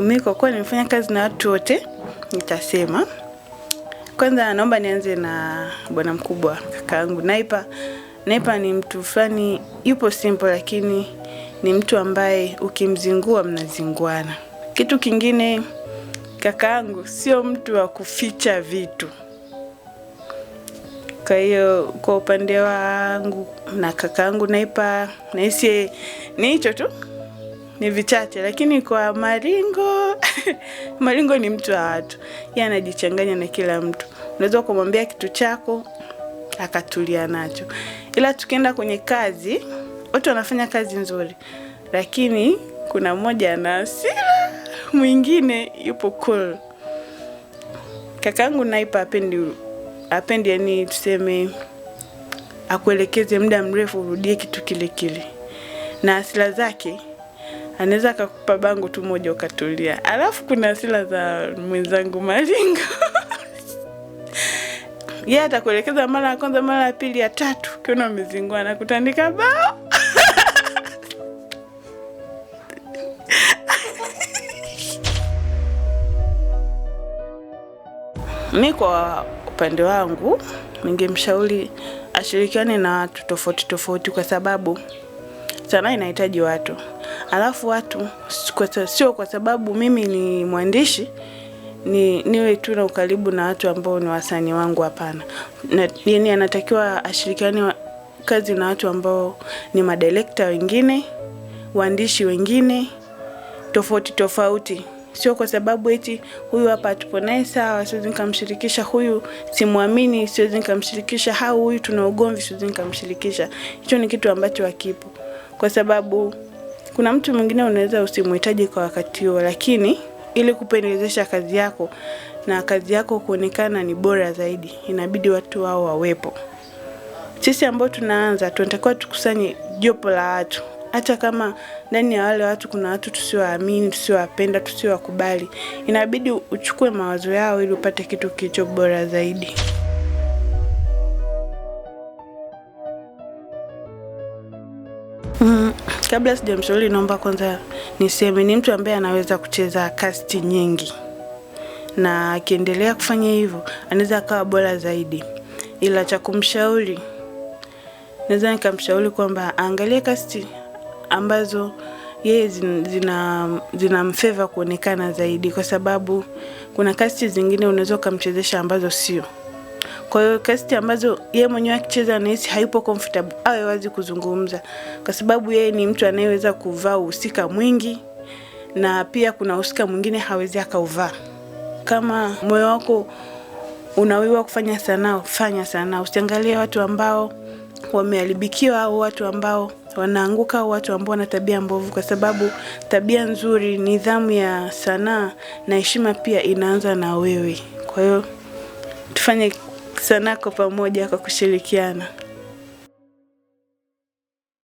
Mimi kwa kuwa nimefanya kazi na watu wote, nitasema kwanza naomba nianze na bwana mkubwa, kakaangu Naipa. Naipa ni mtu fulani yupo simple, lakini ni mtu ambaye ukimzingua mnazinguana. Kitu kingine, kakaangu sio mtu wa kuficha vitu. Kwa hiyo kwa upande wangu na kakaangu Naipa, nahisi ni hicho tu, ni vichache. Lakini kwa Maringo Maringo ni mtu wa watu, yeye anajichanganya na kila mtu. Unaweza kumwambia kitu chako akatulia nacho. Ila tukienda kwenye kazi, watu wanafanya kazi nzuri, lakini kuna mmoja ana hasira, mwingine yupo cool. Kakaangu Naipa apendi yani tuseme akuelekeze muda mrefu urudie kitu kile kile. Na hasira zake anaweza akakupa bango tu moja ukatulia. Alafu kuna hasira za mwenzangu Maringo. Yeye atakuelekeza mara ya kwanza, mara ya pili, ya tatu, ukiona umezingua na kutandika bao. Mimi kwa upande wangu ningemshauri ashirikiane na watu tofauti tofauti, kwa sababu sanaa inahitaji watu. Alafu watu sio kwa sababu mimi ni mwandishi niwe tu na ukaribu na watu ambao ni wasanii wangu, hapana. Yani anatakiwa ashirikiane kazi na watu ambao ni madirector wengine, waandishi wengine tofauti tofauti. Sio kwa sababu eti huyu hapa tupo naye sawa, siwezi nikamshirikisha huyu, simwamini siwezi nikamshirikisha, au huyu tuna ugomvi siwezi nikamshirikisha. Hicho ni kitu ambacho hakipo, kwa sababu kuna mtu mwingine unaweza usimhitaji kwa wakati huo, lakini ili kupendezesha kazi yako na kazi yako kuonekana ni bora zaidi, inabidi watu wao wawepo. Sisi ambao tunaanza tunatakiwa tukusanye jopo la watu. Hata kama ndani ya wale watu kuna watu tusiowaamini, tusiowapenda, tusiowakubali, inabidi uchukue mawazo yao ili upate kitu kilicho bora zaidi. Kabla sijamshauri, naomba kwanza niseme ni mtu ambaye anaweza kucheza cast nyingi, na akiendelea kufanya hivyo anaweza akawa bora zaidi. Ila cha kumshauri, naweza nikamshauri kwamba aangalie cast ambazo yeye zinamfavor kuonekana zaidi, kwa sababu kuna cast zingine unaweza kumchezesha ambazo sio. Kwa hiyo cast ambazo yeye mwenyewe akicheza anahisi hayupo comfortable, awe wazi kuzungumza, kwa sababu yeye ni mtu anayeweza kuvaa uhusika mwingi, na pia kuna uhusika mwingine hawezi akauvaa. Kama moyo wako unawiwa kufanya sanaa, fanya sanaa. Usiangalie watu ambao wameharibikiwa au watu ambao wanaanguka au watu ambao wana tabia mbovu, kwa sababu tabia nzuri, nidhamu ya sanaa na heshima pia inaanza na wewe. Kwa hiyo tufanye sanaa kwa pamoja, kwa kushirikiana.